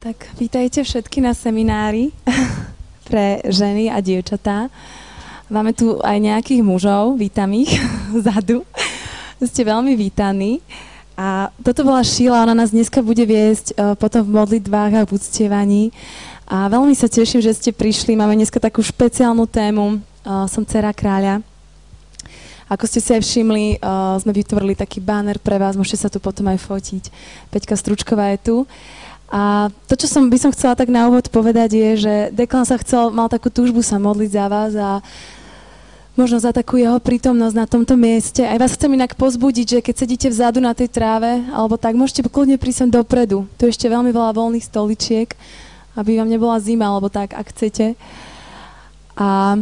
Tak vítajte všetky na seminári pre ženy a dievčatá. Máme tu aj nejakých mužov, vítam ich vzadu. Ste veľmi vítaní. A toto bola Šíla, ona nás dneska bude viesť potom v modlitbách a v uctievaní. A veľmi sa teším, že ste prišli. Máme dneska takú špeciálnu tému. Som dcera kráľa. Ako ste si aj všimli, sme vytvorili taký banner pre vás, môžete sa tu potom aj fotiť. Peťka Stručková je tu. A to, čo by som chcela tak na úvod povedať, je, že Deklan mal takú túžbu sa modliť za vás a možno za takú jeho prítomnosť na tomto mieste. Aj vás chcem inak pozbudiť, že keď sedíte vzadu na tej tráve, alebo tak, môžete kľudne prísť dopredu. Tu je ešte veľmi veľa voľných stoličiek, aby vám nebola zima, alebo tak, ak chcete. A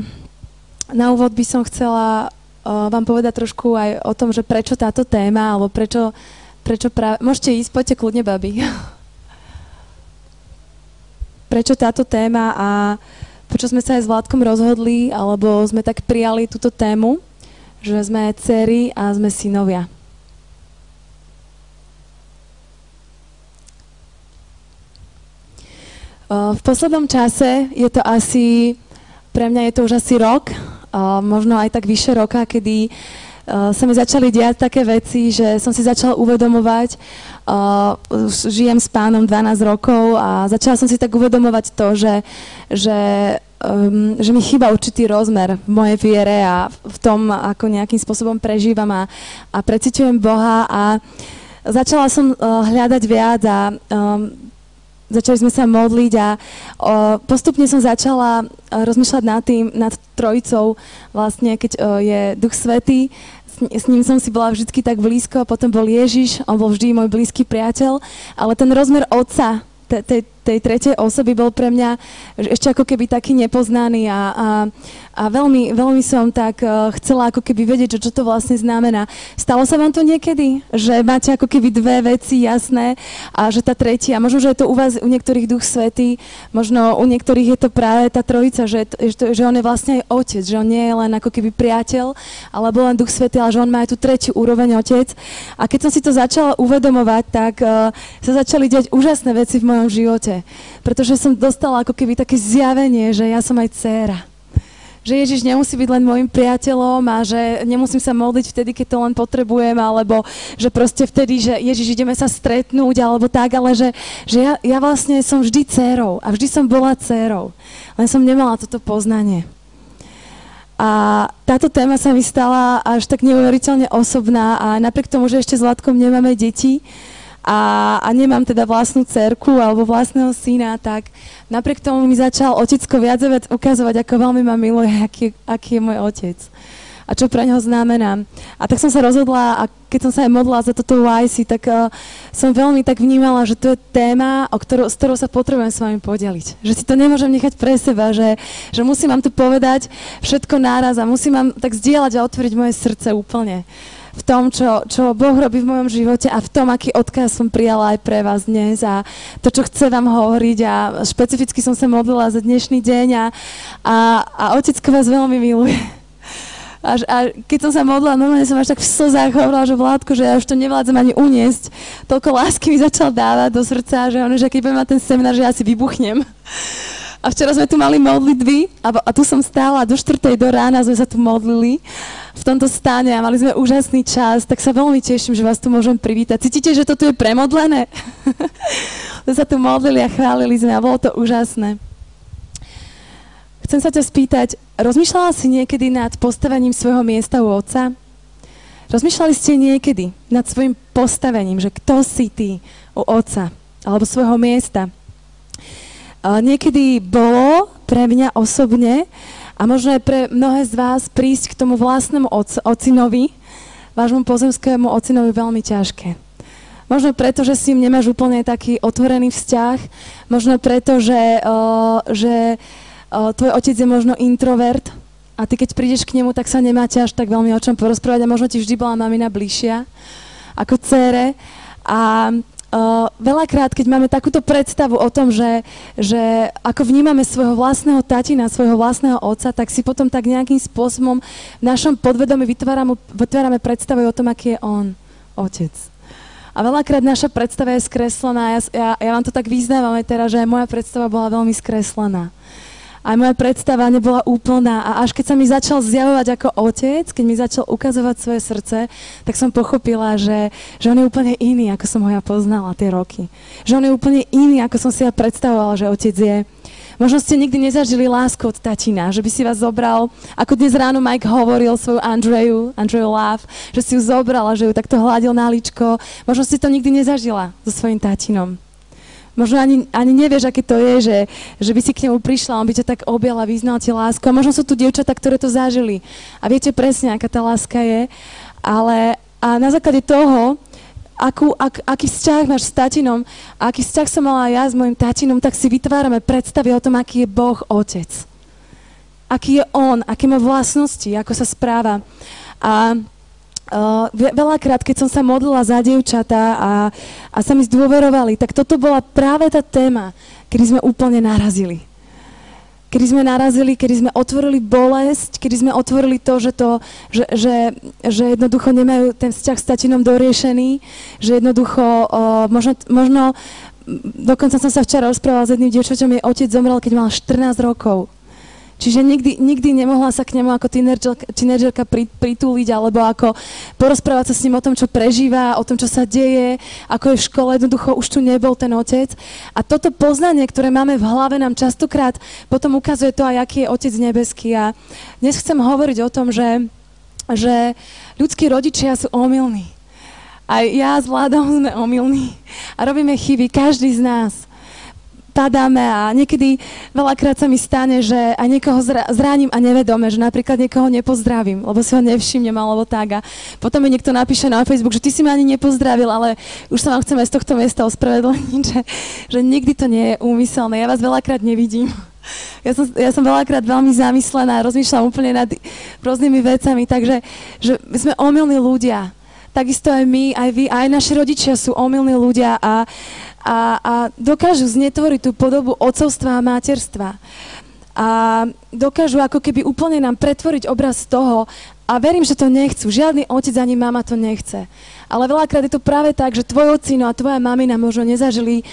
na úvod by som chcela vám povedať trošku aj o tom, že prečo táto téma, alebo prečo práve... Môžete ísť, poďte kľudne, babi. Prečo táto téma a prečo sme sa aj s Vládkom rozhodli, alebo sme tak prijali túto tému, že sme dcery a sme synovia. V poslednom čase je to asi, pre mňa je to už asi rok, možno aj tak vyše roka, kedy sa mi začali diať také veci, že som si začala uvedomovať, žijem s Pánom 12 rokov a začala som si tak uvedomovať to, že mi chýba určitý rozmer v mojej viere a v tom, ako nejakým spôsobom prežívam a preciťujem Boha a začala som hľadať viac a začali sme sa modliť a postupne som začala rozmýšľať nad Trojicou, vlastne keď je Duch Svätý, s ním som si bola vždy tak blízko, potom bol Ježiš, on bol vždy môj blízky priateľ, ale ten rozmer Otca, tej tretej osoby bol pre mňa ešte ako keby taký nepoznaný a veľmi, veľmi som tak chcela ako keby vedieť, čo to vlastne znamená. Stalo sa vám to niekedy? Že máte ako keby dve veci jasné a že tá tretia, možno, že je to u vás, u niektorých Duch Svätý, možno u niektorých je to práve tá Trojica, že on je vlastne aj Otec, že on nie je len ako keby priateľ, alebo len Duch Svätý, ale že on má aj tú tretiu úroveň Otec. A keď som si to začala uvedomovať, tak sa začali diať úžasné veci v mojom živote. Pretože som dostala ako keby také zjavenie, že ja som aj dcéra. Že Ježiš nemusí byť len môjim priateľom a že nemusím sa modliť vtedy, keď to len potrebujem, alebo že proste vtedy, že Ježiš, ideme sa stretnúť, alebo tak, ale že ja vlastne som vždy dcérou a vždy som bola dcérou. Len som nemala toto poznanie. A táto téma sa mi stala až tak neuveriteľne osobná a napriek tomu, že ešte s Vládkom nemáme deti, a nemám teda vlastnú dcerku alebo vlastného syna, tak napriek tomu mi začal otecko viac a viac ukazovať, ako veľmi ma miluje, aký je môj otec a čo pre neho znamená. A tak som sa rozhodla a keď som sa aj modlila za toto YC, tak som veľmi tak vnímala, že to je téma, s ktorou sa potrebujem s vami podeliť. Že si to nemôžem nechať pre seba, že musím vám tu povedať všetko náraz a musím vám tak zdieľať a otvoriť moje srdce úplne v tom, čo Boh robí v mojom živote a v tom, aký odkaz som prijala aj pre vás dnes a to, čo chce vám hovoriť a špecificky som sa modlila za dnešný deň a Otecko vás veľmi miluje. A keď som sa modlila, normálne som až tak v slzách hovorila, že Vládko, že ja už to nevládzem ani uniesť. Toľko lásky mi začal dávať do srdca, že keď budem mať ten seminár, že ja si vybuchnem. A včera sme tu mali modlitby a tu som stála do 4:00 do rána, sme sa tu modlili v tomto stáne a mali sme úžasný čas, tak sa veľmi teším, že vás tu môžem privítať. Cítite, že to tu je premodlené? Sme sa tu modlili a chválili sme a bolo to úžasné. Chcem sa ťa spýtať, rozmýšľala si niekedy nad postavením svojho miesta u Otca? Rozmýšľali ste niekedy nad svojim postavením, že kto si ty u Otca alebo svojho miesta? Niekedy bolo pre mňa osobne a možno aj pre mnohé z vás prísť k tomu vlastnému ocinovi, vášmu pozemskému ocinovi veľmi ťažké. Možno preto, že s ním nemáš úplne taký otvorený vzťah, možno preto, že tvoj otec je možno introvert a ty keď prídeš k nemu, tak sa nemáte až tak veľmi o čom porozprávať a možno ti vždy bola mamina bližšia ako dcére. A veľakrát, keď máme takúto predstavu o tom, že ako vnímame svojho vlastného tatina, svojho vlastného otca, tak si potom tak nejakým spôsobom v našom podvedomí vytvárame predstavu o tom, aký je on, otec. A veľakrát naša predstava je skreslená. Ja vám to tak vyznávam aj teraz, že aj moja predstava bola veľmi skreslená. Aj moja predstava nebola úplná a až keď sa mi začal zjavovať ako otec, keď mi začal ukazovať svoje srdce, tak som pochopila, že on je úplne iný, ako som ho ja poznala tie roky. Že on je úplne iný, ako som si ja predstavovala, že otec je. Možno ste nikdy nezažili lásku od tatina, že by si vás zobral, ako dnes ráno Mike hovoril svoju Andreju Love, že si ju zobral a že ju takto hladil na líčko. Možno si to nikdy nezažila so svojím tatinom. Možno ani nevieš, aké to je, že by si k nemu prišla, on by ťa tak objal a vyznal ti lásku. A možno sú tu dievčatá, ktoré to zažili. A viete presne, aká tá láska je. Ale a na základe toho, aký vzťah máš s tatinom, a aký vzťah som mala ja s mojim tatinom, tak si vytvárame predstavy o tom, aký je Boh Otec. Aký je On, aké má vlastnosti, ako sa správa. A veľakrát, keď som sa modlila za dievčatá a sa mi zdôverovali, tak toto bola práve tá téma, kedy sme úplne narazili. Kedy sme otvorili bolesť, kedy sme otvorili to, že jednoducho nemajú ten vzťah s tatinom doriešený, že jednoducho možno dokonca som sa včera rozprávala s jedným dievčaťom, jej otec zomrel, keď mal 14 rokov. Čiže nikdy nemohla sa k nemu ako tínedžerka pritúliť alebo ako porozprávať sa s ním o tom, čo prežíva, o tom, čo sa deje, ako je v škole, jednoducho už tu nebol ten otec. A toto poznanie, ktoré máme v hlave, nám častokrát potom ukazuje to aj, aký je Otec nebeský. A dnes chcem hovoriť o tom, že ľudskí rodičia sú omylní. Aj ja s Vladom sme omylní a robíme chyby, každý z nás. Padáme a niekedy veľakrát sa mi stane, že aj niekoho zránim a nevedome, že napríklad niekoho nepozdravím, lebo si ho nevšimnem alebo tak. A potom mi niekto napíše na Facebook, že ty si ma ani nepozdravil, ale už sa vám chcem aj z tohto miesta ospravedlniť, že nikdy to nie je úmyselné. Ja vás veľakrát nevidím. Ja som veľakrát veľmi zamyslená, rozmýšľam úplne nad rôznymi vecami, takže že sme omylní ľudia. Takisto aj my, aj vy, aj naši rodičia sú omylní ľudia a dokážu znetvoriť tú podobu otcovstva a materstva. A dokážu ako keby úplne nám pretvoriť obraz toho, a verím, že to nechcú. Žiadny otec ani mama to nechce. Ale veľakrát je to práve tak, že tvoj ocino a tvoja mamina možno nezažili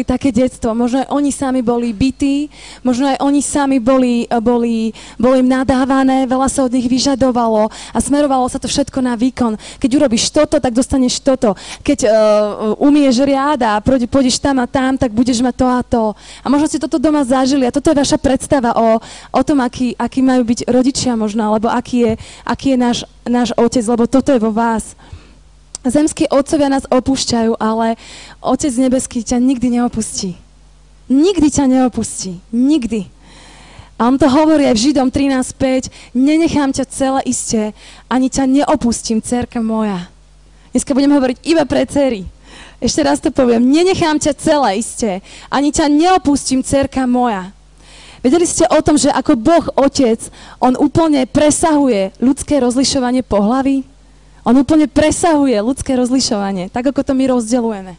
také detstvo. Možno aj oni sami boli bití, možno aj oni sami boli im nadávané, veľa sa od nich vyžadovalo a smerovalo sa to všetko na výkon. Keď urobíš toto, tak dostaneš toto. Keď umieš riad a pôjdeš tam a tam, tak budeš mať to a to. A možno ste toto doma zažili a toto je vaša predstava o tom, aký majú byť rodičia možno, alebo aký je náš otec, lebo toto je vo vás. Zemskí otcovia nás opúšťajú, ale Otec nebeský ťa nikdy neopustí. Nikdy ťa neopustí. Nikdy. A on to hovorí aj v Židom 13.5. Nenechám ťa celé iste, ani ťa neopustím, dcérka moja. Dneska budem hovoriť iba pre dcery. Ešte raz to poviem. Nenechám ťa celé iste, ani ťa neopustím, dcérka moja. Vedeli ste o tom, že ako Boh Otec, on úplne presahuje ľudské rozlišovanie pohlaví? On úplne presahuje ľudské rozlišovanie, tak ako to my rozdeľujeme.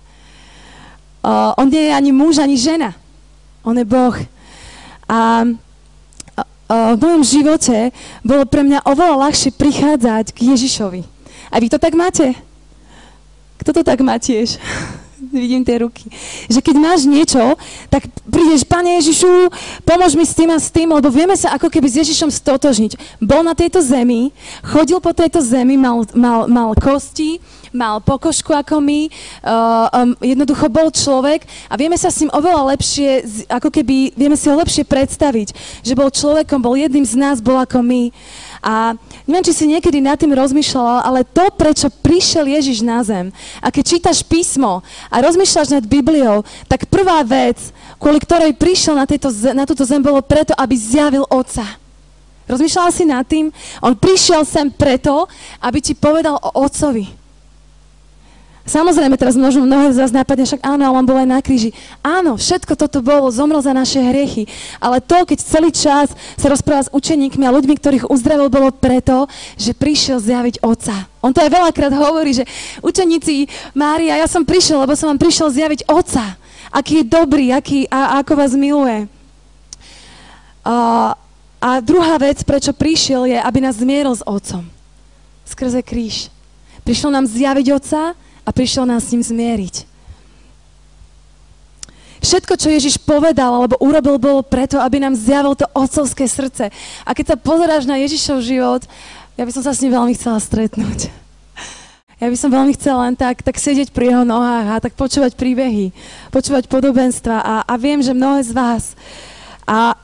On nie je ani muž, ani žena. On je Boh. A v mojom živote bolo pre mňa oveľa ľahšie prichádzať k Ježišovi. A vy to tak máte? Kto to tak má tiež? Vidím tie ruky. Že keď máš niečo, tak prídeš, Pane Ježišu, pomôž mi s tým a s tým, lebo vieme sa ako keby s Ježišom stotožniť. Bol na tejto zemi, chodil po tejto zemi, mal kosti, mal pokožku ako my, jednoducho bol človek a vieme sa s ním oveľa lepšie, ako keby, vieme si ho lepšie predstaviť, že bol človekom, bol jedným z nás, bol ako my. A neviem, či si niekedy nad tým rozmýšľala, ale to, prečo prišiel Ježiš na zem, a keď čítaš písmo a rozmýšľaš nad Bibliou, tak prvá vec, kvôli ktorej prišiel na túto zem, bolo preto, aby zjavil Otca. Rozmýšľala si nad tým? On prišiel sem preto, aby ti povedal o Otcovi. Samozrejme, teraz možno mnohé z vás nápadne, však áno, ale on bol aj na kríži. Áno, všetko toto bolo, zomrel za naše hriechy. Ale to, keď celý čas sa rozpráva s učeníkmi a ľuďmi, ktorých uzdravil, bolo preto, že prišiel zjaviť Otca. On to aj veľakrát hovorí, že učeníci Mária, ja som prišiel, lebo som vám prišiel zjaviť Otca. Aký je dobrý, ako vás miluje. A druhá vec, prečo prišiel, je, aby nás zmieril s Otcom. Skrze kríž. Prišiel nám zjaviť Otca a prišiel nás s ním zmieriť. Všetko, čo Ježiš povedal alebo urobil, bolo preto, aby nám zjavil to otcovské srdce. A keď sa pozeráš na Ježišov život, ja by som sa s ním veľmi chcela stretnúť. Ja by som veľmi chcela len tak sedieť pri jeho nohách a tak počúvať príbehy, počúvať podobenstva a viem, že mnohé z vás. A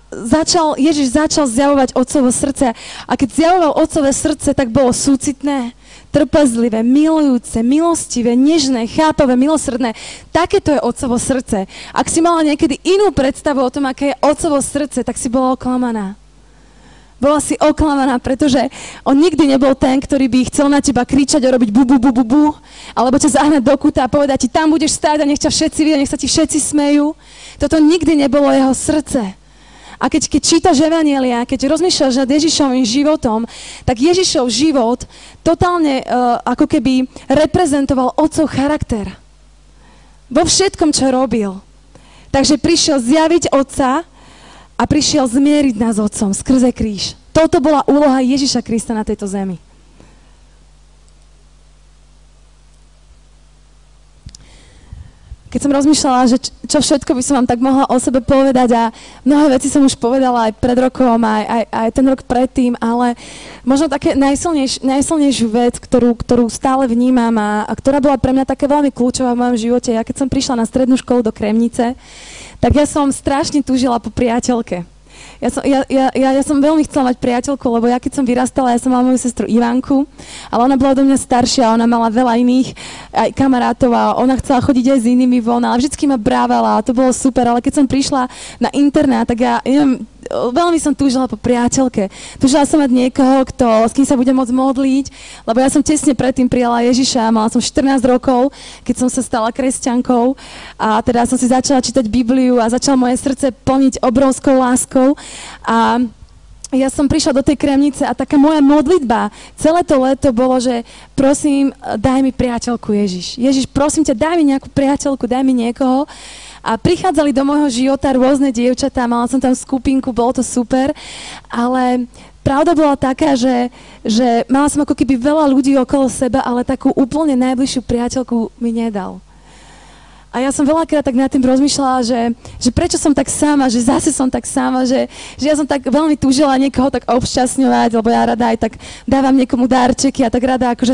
Ježiš začal zjavovať otcovo srdce. A keď zjavoval otcové srdce, tak bolo súcitné, trpezlivé, milujúce, milostivé, nežné, chápavé, milosrdné. Takéto je otcovo srdce. Ak si mala niekedy inú predstavu o tom, aké je otcovo srdce, tak si bola oklamaná. Bola si oklamaná, pretože on nikdy nebol ten, ktorý by chcel na teba kričať a robiť bu, bu, bu, bu, bu, alebo ťa zahnať do kúta a povedať ti, tam budeš stáť a nech ťa všetci vidia, nech sa ti všetci smejú. Toto nikdy nebolo jeho srdce. A keď čítaš Evanjelia, keď rozmýšľaš nad Ježišovým životom, tak Ježišov život totálne ako keby reprezentoval otcov charakter. Vo všetkom, čo robil. Takže prišiel zjaviť otca a prišiel zmieriť nás otcom skrze kríž. Toto bola úloha Ježiša Krista na tejto zemi. Keď som rozmýšľala, že čo všetko by som vám tak mohla o sebe povedať a mnohé veci som už povedala aj pred rokom, aj ten rok predtým, ale možno také najsilnejšiu vec, ktorú stále vnímam a ktorá bola pre mňa také veľmi kľúčová v mojom živote. Ja keď som prišla na strednú školu do Kremnice, tak ja som strašne túžila po priateľke. Ja som veľmi chcela mať priateľku, lebo ja keď som vyrastala, ja som mala moju sestru Ivanku, ale ona bola do mňa staršia, ona mala veľa iných aj kamarátov a ona chcela chodiť aj s inými von, ale vždycky ma brávala a to bolo super, ale keď som prišla na internát, tak ja neviem, veľmi som túžila po priateľke. Túžila som mať niekoho, s kým sa budem môcť modliť, lebo ja som tesne predtým prijala Ježiša, mala som 14 rokov, keď som sa stala kresťankou a teda som si začala čítať Bibliu a začalo moje srdce plniť obrovskou láskou a ja som prišla do tej Kremnice a taká moja modlitba celé to leto bolo, že prosím, daj mi priateľku Ježiš. Ježiš, prosím ťa, daj mi nejakú priateľku, daj mi niekoho. A prichádzali do môjho života rôzne dievčatá, mala som tam skupinku, bolo to super, ale pravda bola taká, že mala som ako keby veľa ľudí okolo seba, ale takú úplne najbližšiu priateľku mi nedal. A ja som veľakrát tak nad tým rozmýšľala, že prečo som tak sama, že zase som tak sama, že ja som tak veľmi túžila niekoho tak obšťastňovať, lebo ja rada aj tak dávam niekomu dárčeky a tak rada, akože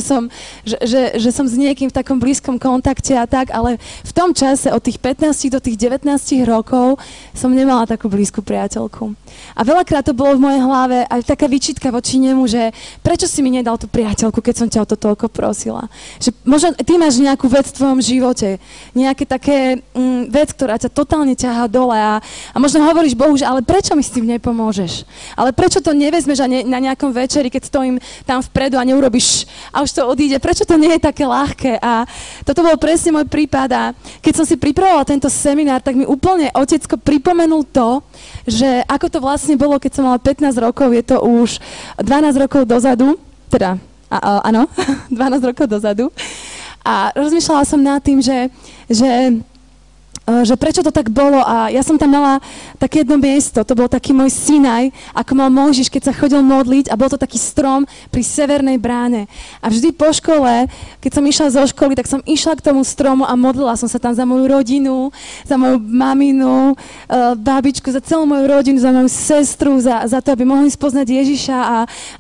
že som s niekým v takom blízkom kontakte a tak, ale v tom čase od tých 15 do tých 19 rokov som nemala takú blízku priateľku. A veľakrát to bolo v mojej hlave aj taká výčitka voči nemu, že prečo si mi nedal tú priateľku, keď som ťa o to toľko prosila. Že možno ty máš nejakú vec v tvojom živote, nejaké také vec, ktorá ťa totálne ťahá dole a možno hovoríš Bohu, že ale prečo mi s tým nepomôžeš? Ale prečo to nevezmeš na nejakom večeri, keď stojím tam vpredu a neurobiš a už to odíde? Prečo to nie je také ľahké? A toto bol presne môj prípad a keď som si pripravovala tento seminár, tak mi úplne otecko pripomenul to, že ako to vlastne bolo, keď som mala 15 rokov, je to už 12 rokov dozadu, teda áno, 12 rokov dozadu. A rozmýšľala som nad tým, že prečo to tak bolo a ja som tam mala také jedno miesto, to bol taký môj Sinaj, ako mal Mojžiš, keď sa chodil modliť a bol to taký strom pri severnej bráne. A vždy po škole, keď som išla zo školy, tak som išla k tomu stromu a modlila som sa tam za moju rodinu, za moju maminu, babičku, za celú moju rodinu, za moju sestru, za to, aby mohli spoznať Ježiša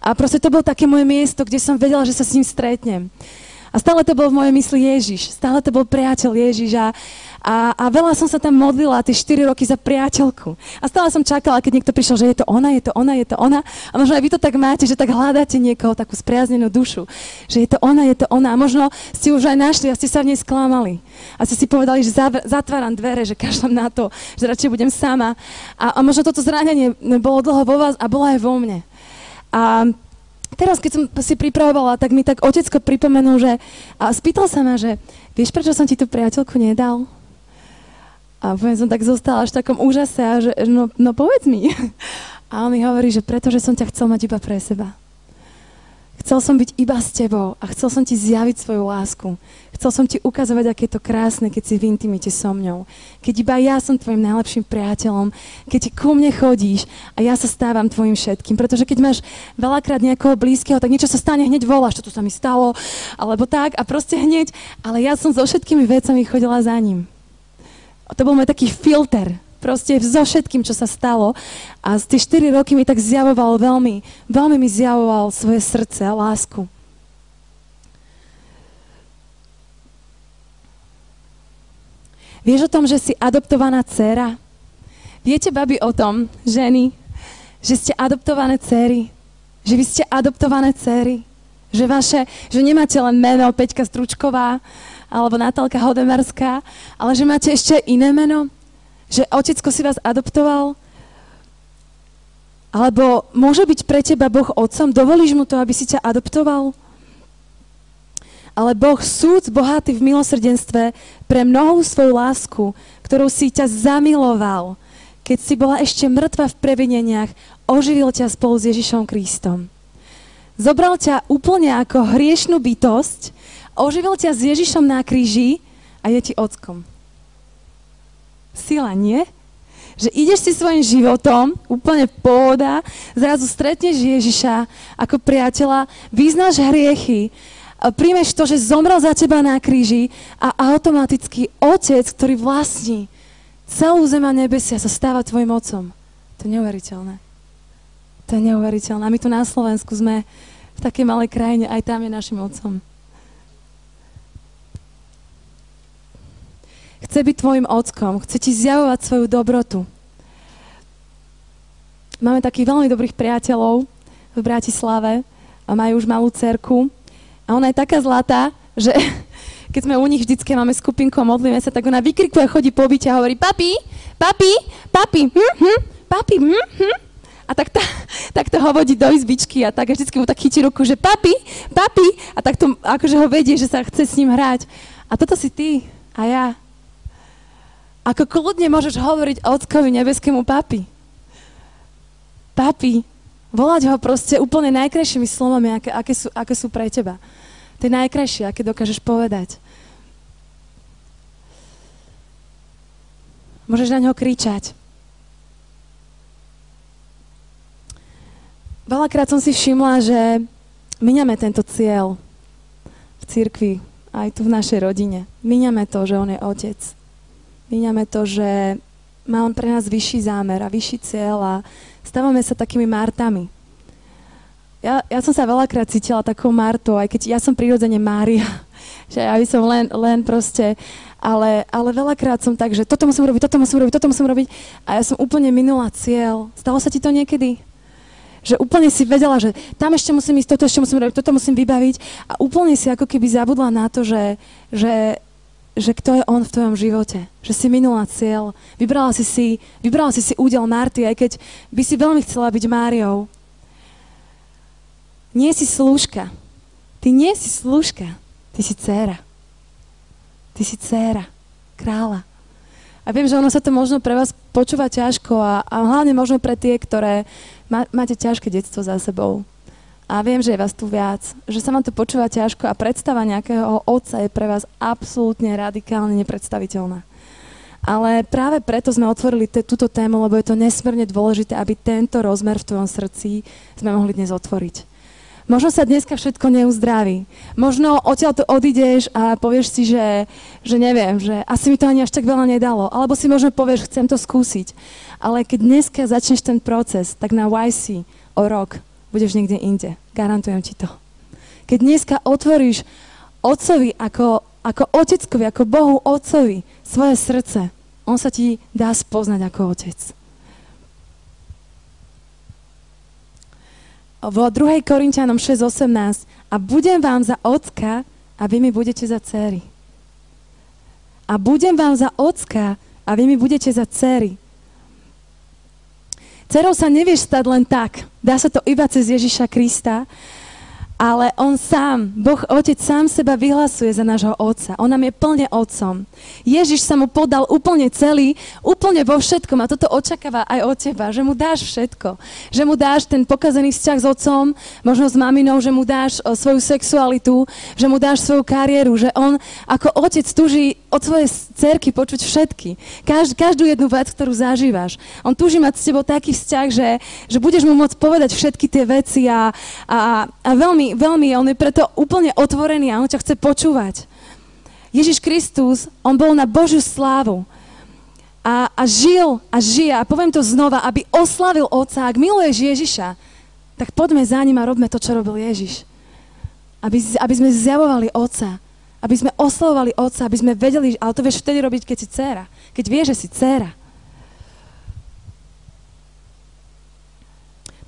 a proste to bolo také moje miesto, kde som vedela, že sa s ním stretnem. A stále to bol v mojej mysli Ježiš, stále to bol priateľ Ježiš a veľa som sa tam modlila tie 4 roky za priateľku. A stále som čakala, keď niekto prišiel, že je to ona, je to ona, je to ona. A možno aj vy to tak máte, že tak hľadáte niekoho, takú spriaznenú dušu, že je to ona, je to ona. A možno ste už aj našli a ste sa v nej sklamali. A ste si povedali, že zatváram dvere, že kašľam na to, že radšej budem sama. A možno toto zranenie bolo dlho vo vás a bolo aj vo mne. A teraz, keď som si pripravovala, tak mi tak otecko pripomenul, a spýtal sa ma, že vieš, prečo som ti tú priateľku nedal? A poviem, som tak zostala až v takom úžase a že no povedz mi. A on mi hovorí, že pretože som ťa chcel mať iba pre seba. Chcel som byť iba s tebou a chcel som ti zjaviť svoju lásku. Chcel som ti ukazovať, aké je to krásne, keď si v intimite so mňou. Keď iba ja som tvojim najlepším priateľom, keď ku mne chodíš a ja sa stávam tvojim všetkým. Pretože keď máš veľakrát nejakého blízkeho, tak niečo sa stane, hneď voláš, čo tu sa mi stalo, alebo tak a proste hneď. Ale ja som so všetkými vecami chodila za ním. To bol môj taký filter. Proste so všetkým, čo sa stalo. A z tie 4 roky mi tak zjavoval veľmi mi zjavoval svoje srdce a lásku. Vieš o tom, že si adoptovaná dcéra? Viete, babi, o tom, ženy, že ste adoptované dcéry? Že vy ste adoptované dcéry? Že nemáte len meno Peťka Stručková alebo Natálka Hodemarská, ale že máte ešte iné meno? Že otecko si vás adoptoval? Alebo môže byť pre teba Boh otcom? Dovolíš mu to, aby si ťa adoptoval? Ale Boh súc bohatý v milosrdenstve pre mnohú svoju lásku, ktorou si ťa zamiloval, keď si bola ešte mŕtva v previneniach, oživil ťa spolu s Ježišom Kristom. Zobral ťa úplne ako hriešnú bytosť, oživil ťa s Ježišom na kríži a je ti ockom. Sila, nie? Že ideš si svojim životom, úplne pohoda, zrazu stretneš Ježiša ako priateľa, vyznáš hriechy, príjmeš to, že zomrel za teba na kríži a automaticky Otec, ktorý vlastní celú zem a nebesia, sa stáva tvojim otcom. To je neuveriteľné. To je neuveriteľné. A my tu na Slovensku sme v takej malej krajine, aj tam je našim otcom. Chce byť tvojim ockom, chce ti zjavovať svoju dobrotu. Máme takých veľmi dobrých priateľov v Bratislave a majú už malú dcerku a ona je taká zlatá, že keď sme u nich vždycky máme skupinku a modlíme sa, tak ona vykrikuje, chodí po byte a hovorí papi, papi, papi, papi, a tak to ho vodí do izbičky a tak a vždycky mu tak chytí ruku, že papi, papi, a tak to akože ho vedie, že sa chce s ním hrať. A toto si ty a ja. Ako kľudne môžeš hovoriť ockovi nebeskému papi. Papi. Volať ho proste úplne najkrajšími slovami, aké sú pre teba. Tie najkrajšie, aké dokážeš povedať. Môžeš na ňo kričať. Veľakrát som si všimla, že míňame tento cieľ v cirkvi, aj tu v našej rodine. Míňame to, že on je otec. Míňame to, že má on pre nás vyšší zámer a vyšší cieľ a stávame sa takými Martami. Ja som sa veľakrát cítila takou Martou, aj keď ja som prirodzene Mária, že ja by som len proste, ale veľakrát som tak, že toto musím robiť a ja som úplne minula cieľ. Stalo sa ti to niekedy? Že úplne si vedela, že tam ešte musím ísť, toto ešte musím robiť, toto musím vybaviť a úplne si ako keby zabudla na to, že kto je on v tvojom živote. Že si minula cieľ. Vybrala si si údel Marty, aj keď by si veľmi chcela byť Máriou. Nie si slúžka. Ty nie si slúžka. Ty si dcéra. Ty si dcéra kráľa. A viem, že ono sa to možno pre vás počúva ťažko a hlavne možno pre tie, ktoré máte ťažké detstvo za sebou. A viem, že je vás tu viac, že sa vám to počúva ťažko a predstava nejakého otca je pre vás absolútne radikálne nepredstaviteľná. Ale práve preto sme otvorili túto tému, lebo je to nesmierne dôležité, aby tento rozmer v tvojom srdci sme mohli dnes otvoriť. Možno sa dneska všetko neuzdraví. Možno odtiaľ to odídeš a povieš si, že neviem, že asi mi to ani až tak veľa nedalo. Alebo si možno povieš, chcem to skúsiť. Ale keď dneska začneš ten proces, tak na YC o rok budeš niekde inde. Garantujem ti to. Keď dneska otvoríš otcovi ako oteckovi, ako Bohu otcovi svoje srdce, on sa ti dá spoznať ako otec. V 2. Korinťanom 6.18 a budem vám za ocka a vy mi budete za dcéry. A budem vám za ocka a vy mi budete za dcéry. Dcerou sa nevieš stať len tak. Dá sa to iba cez Ježiša Krista. Ale on sám, Boh Otec sám seba vyhlasuje za nášho Otca. On nám je plne Otcom. Ježiš sa mu podal úplne celý, úplne vo všetkom a toto očakáva aj od teba, že mu dáš všetko. Že mu dáš ten pokazený vzťah s Otcom, možno s maminou, že mu dáš svoju sexualitu, že mu dáš svoju kariéru, že on ako Otec túži od svojej dcerky počuť všetky. Každú jednu vec, ktorú zažívaš. On túži mať s tebou taký vzťah, že budeš mu môcť povedať všetky tie veci a veľmi, on je preto úplne otvorený a on ťa chce počúvať. Ježiš Kristus, on bol na Božiu slávu a žil a žije, a poviem to znova, aby oslavil Otca. Ak miluješ Ježiša, tak poďme za ním a robme to, čo robil Ježiš. Aby sme zjavovali Otca, aby sme oslavovali Otca, aby sme vedeli, ale to vieš vtedy robiť, keď si dcéra, keď vieš, že si dcéra.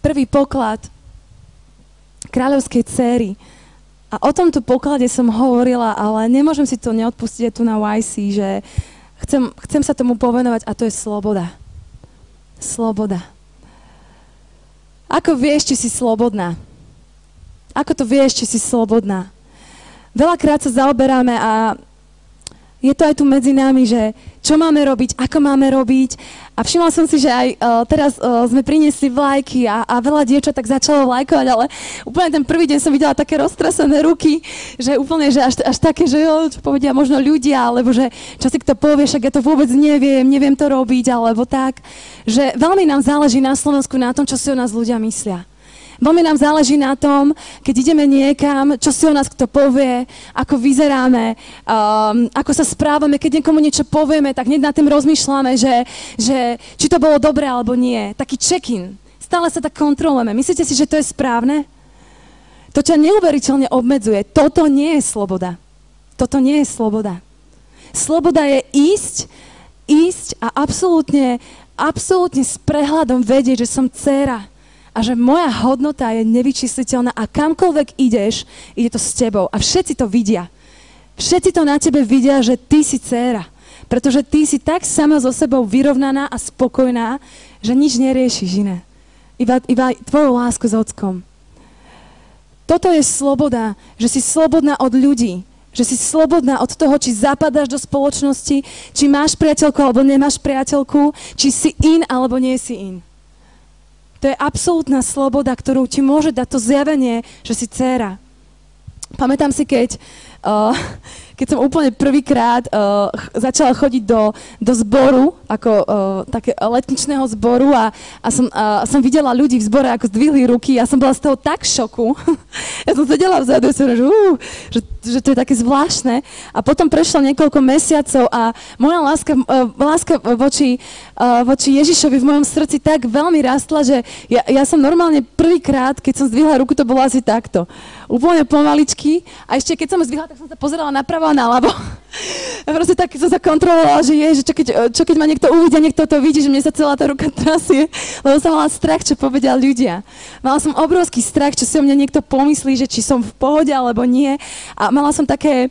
Prvý poklad kráľovskej dcéry. A o tomto poklade som hovorila, ale nemôžem si to neodpustiť tu na YC, že chcem sa tomu povenovať, a to je sloboda. Sloboda. Ako vieš, či si slobodná? Ako to vieš, či si slobodná? Veľakrát sa zaoberáme a je to aj tu medzi nami, že čo máme robiť, ako máme robiť. A všimla som si, že aj teraz sme priniesli vlajky a veľa dievčat tak začalo vlajkovať, ale úplne ten prvý deň som videla také roztrasené ruky, že úplne, že až také, že čo povedia možno ľudia, alebo že čo si kto povie, však ja to vôbec neviem to robiť, alebo tak. Že veľmi nám záleží na Slovensku na tom, čo si o nás ľudia myslia. Veľmi nám záleží na tom, keď ideme niekam, čo si o nás kto povie, ako vyzeráme, ako sa správame. Keď niekomu niečo povieme, tak hneď nad tým rozmýšľame, že či to bolo dobré alebo nie. Taký check-in. Stále sa tak kontrolujeme. Myslíte si, že to je správne? To ťa neuveriteľne obmedzuje. Toto nie je sloboda. Toto nie je sloboda. Sloboda je ísť a absolútne s prehľadom vedieť, že som dcéra. A že moja hodnota je nevyčísliteľná a kamkoľvek ideš, ide to s tebou. A všetci to vidia. Všetci to na tebe vidia, že ty si dcéra. Pretože ty si tak sama so sebou vyrovnaná a spokojná, že nič neriešiš iné. Iba tvoju lásku s Ockom. Toto je sloboda, že si slobodná od ľudí. Že si slobodná od toho, či zapadáš do spoločnosti, či máš priateľku alebo nemáš priateľku, či si in alebo nie si in. To je absolútna sloboda, ktorú ti môže dať to zjavenie, že si dcéra. Pamätám si, keď som úplne prvýkrát začala chodiť do zboru, ako také letničného zboru a som videla ľudí v zbore, ako zdvihli ruky a som bola z toho tak v šoku. Ja som sedela vzadu a som že to je také zvláštne. A potom prešlo niekoľko mesiacov a moja láska voči Ježišovi v mojom srdci tak veľmi rastla, že ja som normálne prvýkrát, keď som zdvihla ruku, to bolo asi takto. Úplne pomaličky a ešte keď som zdvihla, tak som sa pozerala napravo a naľavo. A proste tak som sa kontrolovala, že čo keď ma niekto uvidia, niekto to vidí, že mne sa celá tá ruka trasie, lebo som mala strach, čo povedia ľudia. Mala som obrovský strach, čo si o mne niekto pomyslí, že či som v pohode alebo nie. A mala som taký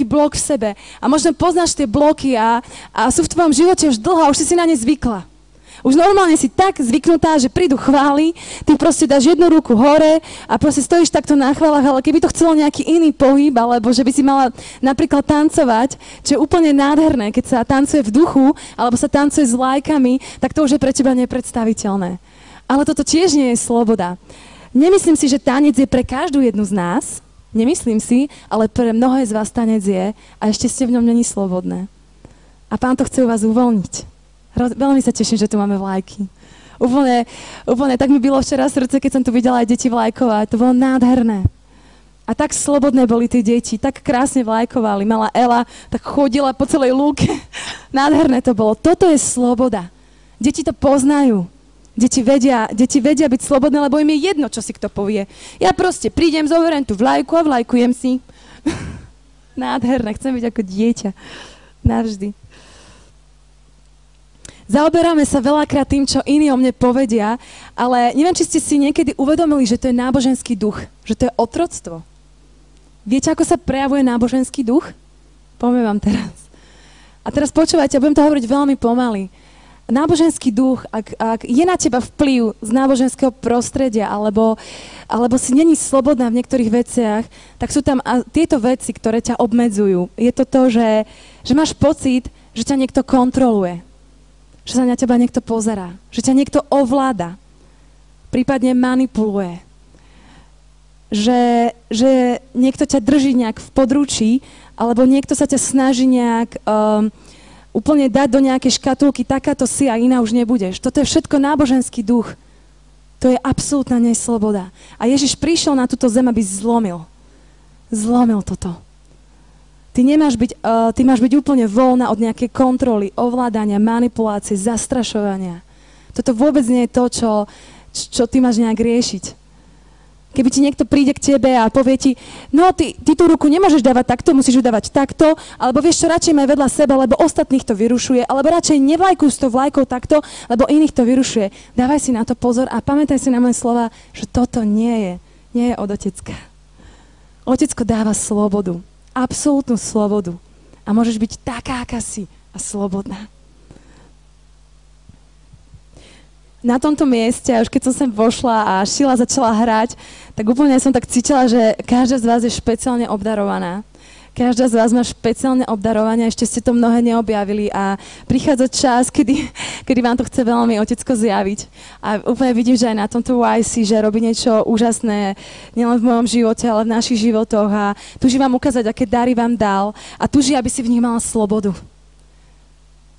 blok v sebe. A možno poznáš tie bloky a sú v tvojom živote už dlho a už si na ne zvykla. Už normálne si tak zvyknutá, že prídu chvály, ty proste dáš jednu ruku hore a proste stojíš takto na chválach, ale keby to chcelo nejaký iný pohyb, alebo že by si mala napríklad tancovať, čo je úplne nádherné, keď sa tancuje v duchu, alebo sa tancuje s lajkami, tak to už je pre teba nepredstaviteľné. Ale toto tiež nie je sloboda. Nemyslím si, že tanec je pre každú jednu z nás, nemyslím si, ale pre mnohé z vás tanec je a ešte ste v ňom není slobodné. A Pán to chce u vás uvoľniť. Veľmi sa teším, že tu máme vlajky. Úplne tak mi bylo včera srdce, keď som tu videla aj deti vlajkovať. To bolo nádherné. A tak slobodné boli tie deti, tak krásne vlajkovali. Malá Ela tak chodila po celej lúke. Nádherné to bolo. Toto je sloboda. Deti to poznajú. Deti vedia byť slobodné, lebo im je jedno, čo si kto povie. Ja proste prídem, zoberiem tú vlajku a vlajkujem si. Nádherné, chcem byť ako dieťa. Navždy. Zaoberáme sa veľakrát tým, čo iní o mne povedia, ale neviem, či ste si niekedy uvedomili, že to je náboženský duch, že to je otroctvo. Viete, ako sa prejavuje náboženský duch? Poviem vám teraz. A teraz počúvajte, budem to hovoriť veľmi pomaly. náboženský duch, ak je na teba vplyv z náboženského prostredia, alebo si není slobodná v niektorých veciach, tak sú tam tieto veci, ktoré ťa obmedzujú. Je to to, že máš pocit, že ťa niekto kontroluje, že sa na teba niekto pozerá, že ťa niekto ovláda, prípadne manipuluje, že niekto ťa drží nejak v područí, alebo niekto sa ťa snaží nejak úplne dať do nejakej škatulky, takáto si a iná už nebudeš. Toto je všetko náboženský duch. To je absolútna nesloboda. A Ježiš prišiel na túto zem, aby zlomil. Zlomil toto. Ty máš byť úplne voľná od nejakej kontroly, ovládania, manipulácie, zastrašovania. Toto vôbec nie je to, čo ty máš nejak riešiť. Keby ti niekto príde k tebe a povie ti, no ty tú ruku nemôžeš dávať takto, musíš ju dávať takto, alebo vieš čo, radšej maj vedľa seba, lebo ostatných to vyrušuje, alebo radšej nevlajkuj s tou vlajkou takto, lebo iných to vyrušuje. Dávaj si na to pozor a pamätaj si na moje slova, že toto nie je od otecka. Otecko dáva slobodu, absolútnu slobodu a môžeš byť taká, aká si a slobodná. Na tomto mieste, už keď som sem vošla a Šila začala hrať, tak úplne som tak cítila, že každá z vás je špeciálne obdarovaná. Každá z vás má špeciálne obdarovanie, ešte ste to mnohé neobjavili a prichádza čas, kedy vám to chce veľmi Otecko zjaviť. A úplne vidím, že aj na tomto YC, že robí niečo úžasné, nielen v mojom živote, ale v našich životoch a túži vám ukázať, aké dary vám dal a túži, aby si v nich mala slobodu.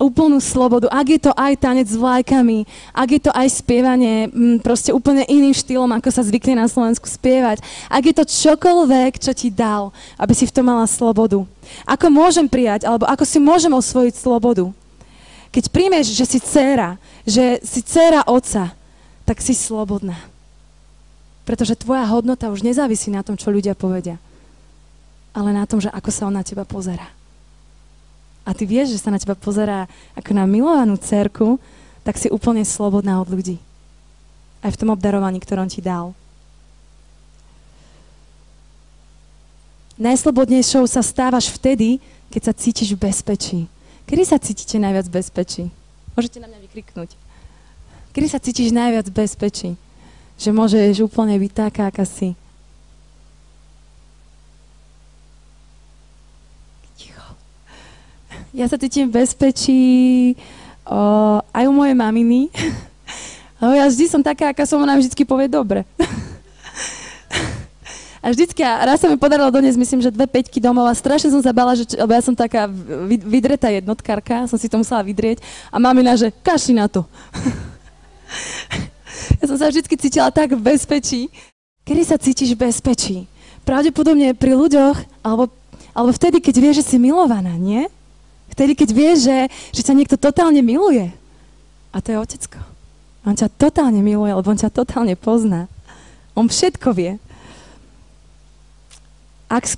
Úplnú slobodu, ak je to aj tanec s vlajkami, ak je to aj spievanie proste úplne iným štýlom, ako sa zvykne na Slovensku spievať, ak je to čokoľvek, čo ti dal, aby si v tom mala slobodu. Ako môžem prijať, alebo ako si môžem osvojiť slobodu? Keď príjmeš, že si dcéra otca, tak si slobodná. Pretože tvoja hodnota už nezávisí na tom, čo ľudia povedia, ale na tom, že ako sa on na teba pozerá. A ty vieš, že sa na teba pozerá ako na milovanú dcerku, tak si úplne slobodná od ľudí. Aj v tom obdarovaní, ktorom ti dal. Najslobodnejšou sa stávaš vtedy, keď sa cítiš v bezpečí. Kedy sa cítite najviac v bezpečí? Môžete na mňa vykriknúť. Kedy sa cítiš najviac v bezpečí? Že môžeš úplne byť taká, aká si. Ja sa cítim v bezpečí aj u mojej maminy. Lebo ja vždy som taká, aká som, ona mi vždycky povie dobre. A vždycky, raz sa mi podarilo doniesť, myslím, že 2 päťky domov a strašne som sa bála, lebo ja som taká vydretá jednotkárka, som si to musela vydrieť a mamina, že kašli na to. Ja som sa vždycky cítila tak v bezpečí. Kedy sa cítiš v bezpečí? Pravdepodobne pri ľuďoch, alebo vtedy, keď vieš, že si milovaná, nie? Vtedy, keď vieš, že ťa niekto totálne miluje. A to je Otecko. On ťa totálne miluje, lebo on ťa totálne pozná. On všetko vie. Ak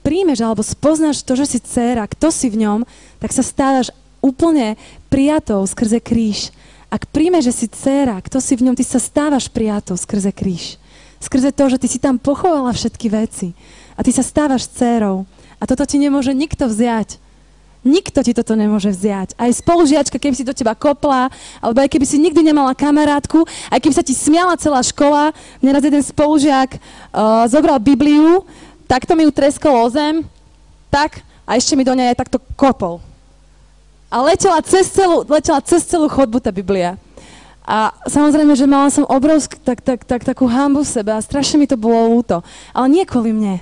príjmeš alebo spoznáš to, že si dcéra, kto si v ňom, tak sa stávaš úplne prijatou skrze kríž. Ak príjmeš, že si dcéra, kto si v ňom, ty sa stávaš prijatou skrze kríž. Skrze to, že ty si tam pochovala všetky veci. A ty sa stávaš dcérou. A toto ti nemôže nikto vziať. Nikto ti toto nemôže vziať. Aj spolužiačka, keby si do teba kopla, alebo aj keby si nikdy nemala kamarátku, aj keby sa ti smiala celá škola. Mne raz jeden spolužiak zobral Bibliu, takto mi ju treskol o zem, tak, a ešte mi do nej aj takto kopol. A letela cez celú chodbu tá Biblia. A samozrejme, že mala som obrovskú takú hanbu v sebe a strašne mi to bolo ľúto. Ale nie kvôli mne.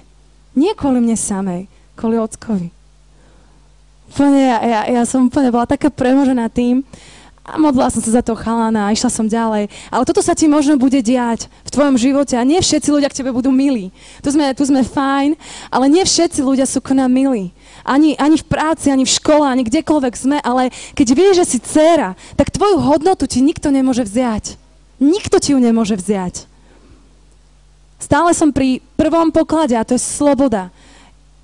Nie kvôli mne samej, kvôli Ockovi. Ja som úplne bola taká premožená tým a modlila som sa za toho chalana a išla som ďalej. Ale toto sa ti možno bude diať v tvojom živote a nie všetci ľudia k tebe budú milí. Tu sme fajn, ale nie všetci ľudia sú k nám milí. Ani v práci, ani v škole, ani kdekoľvek sme, ale keď vieš, že si dcéra, tak tvoju hodnotu ti nikto nemôže vziať. Nikto ti ju nemôže vziať. Stále som pri prvom poklade a to je sloboda.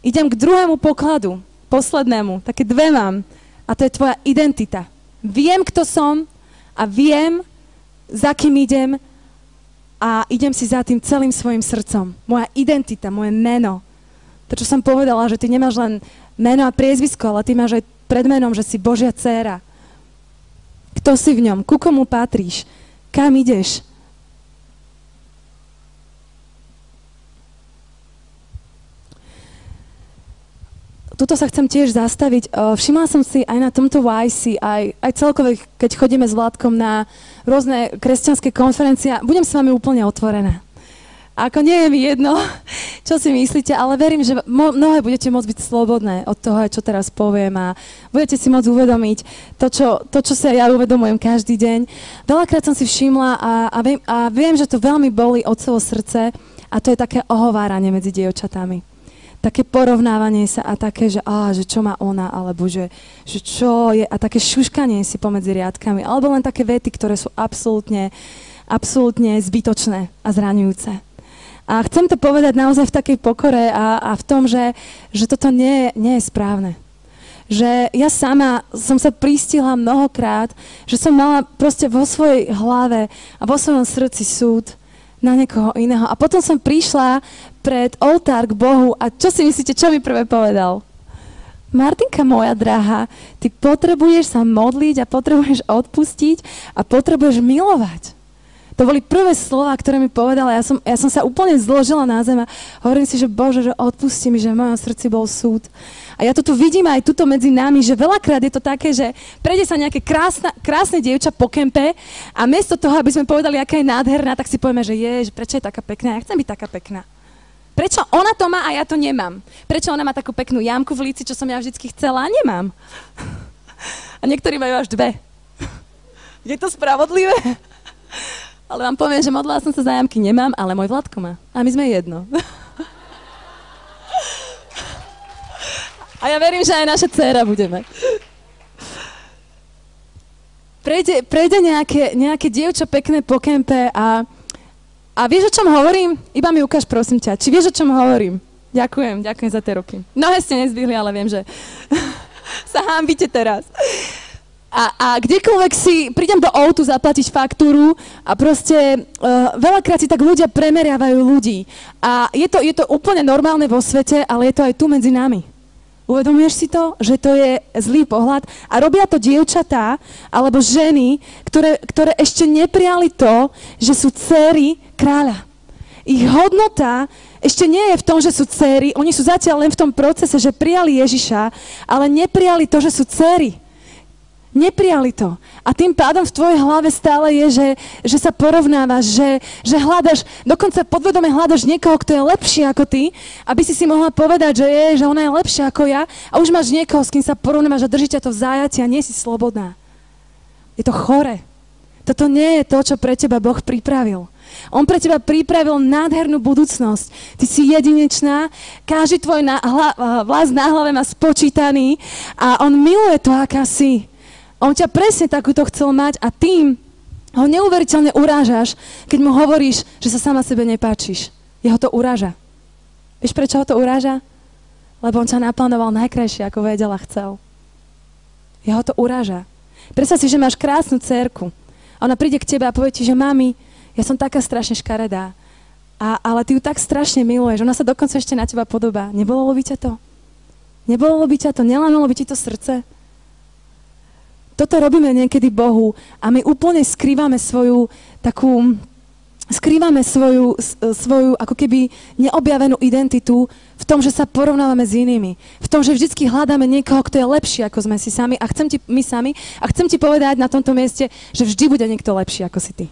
Idem k druhému pokladu. Poslednému, také 2 mám. A to je tvoja identita. Viem, kto som a viem, za kým idem a idem si za tým celým svojim srdcom. Moja identita, moje meno. To, čo som povedala, že ty nemáš len meno a priezvisko, ale ty máš aj predmenom, že si Božia dcéra. Kto si v ňom? Ku komu patríš? Kam ideš? Tuto sa chcem tiež zastaviť. Všimla som si aj na tomto YC, aj celkové, keď chodíme s Vládkom na rôzne kresťanské konferencie, budem s vami úplne otvorená. Ako nie je mi jedno, čo si myslíte, ale verím, že mnohé budete môcť byť slobodné od toho, čo teraz poviem a budete si môcť uvedomiť to, čo sa ja uvedomujem každý deň. Veľakrát som si všimla a viem, že to veľmi bolí otcovo srdce a to je také ohováranie medzi dievčatami. Také porovnávanie sa a také, že čo má ona, alebo že čo je, a také šuškanie si pomedzi riadkami, alebo len také vety, ktoré sú absolútne zbytočné a zraňujúce. A chcem to povedať naozaj v takej pokore a v tom, že toto nie je správne. Že ja sama som sa pristihla mnohokrát, že som mala proste vo svojej hlave a vo svojom srdci súd na niekoho iného. A potom som prišla pred oltár k Bohu a čo si myslíte, čo mi prvé povedal? Martinka moja drahá, ty potrebuješ sa modliť a potrebuješ odpustiť a potrebuješ milovať. To boli prvé slova, ktoré mi povedala. Ja som sa úplne zložila na zem a hovorím si, že Bože, že odpusti mi, že v mojom srdci bol súd. A ja to tu vidím aj tuto medzi nami, že veľakrát je to také, že prejde sa nejaké krásne dievča po kempe a miesto toho, aby sme povedali, aká je nádherná, tak si povieme, že prečo je taká pekná? Ja chcem byť taká pekná. Prečo ona to má a ja to nemám? Prečo ona má takú peknú jamku v líci, čo som ja vždycky chcela a nemám? A niektorí majú až 2. Je to spravodlivé? Ale vám poviem, že modlila som sa za jamky, nemám, ale môj Vládko má. A my sme jedno. A ja verím, že aj naša dcéra budeme. Prejde nejaké dievča pekné po kempe a vieš, o čom hovorím? Iba mi ukáž, prosím ťa. Či vieš, o čom hovorím? Ďakujem za tie roky. Mnohé ste nezvihli, ale viem, že sa hanbíte teraz. A kdekoľvek si prídem do O2 zaplatiť faktúru a proste veľakrát si tak ľudia premeriavajú ľudí. A je to úplne normálne vo svete, ale je to aj tu medzi nami. Uvedomuješ si to, že to je zlý pohľad? A robia to dievčatá alebo ženy, ktoré ešte neprijali to, že sú dcéry kráľa. Ich hodnota ešte nie je v tom, že sú dcéry, oni sú zatiaľ len v tom procese, že prijali Ježiša, ale neprijali to, že sú dcéry. Neprijali to. A tým pádom v tvojej hlave stále je, že sa porovnávaš, že hľadaš, dokonca podvedome hľadaš niekoho, kto je lepší ako ty, aby si mohla povedať, že ona je lepšia ako ja a už máš niekoho, s kým sa porovnávaš a drží ťa to v zájati a nie si slobodná. Je to chore. Toto nie je to, čo pre teba Boh pripravil. On pre teba pripravil nádhernú budúcnosť. Ty si jedinečná, každý tvoj vlas na hlave má spočítaný a on miluje to, aká si. On ťa presne takúto chcel mať a tým ho neuveriteľne urážaš, keď mu hovoríš, že sa sama sebe nepáčiš. Jeho to uráža. Vieš, prečo ho to uráža? Lebo on ťa naplánoval najkrajšie, ako vedel a chcel. Jeho to uráža. Predstav si, že máš krásnu dcérku. A ona príde k tebe a povie ti, že mami, ja som taká strašne škaredá, ale ty ju tak strašne miluješ. Ona sa dokonca ešte na teba podobá. Nebolelo by ťa to? Nebolelo by ťa to? Nelámalo by ti to srdce? Toto robíme niekedy Bohu a my úplne skrývame svoju ako keby neobjavenú identitu v tom, že sa porovnávame s inými. V tom, že vždycky hľadáme niekoho, kto je lepší ako sme si sami a chcem ti povedať na tomto mieste, že vždy bude niekto lepší ako si ty.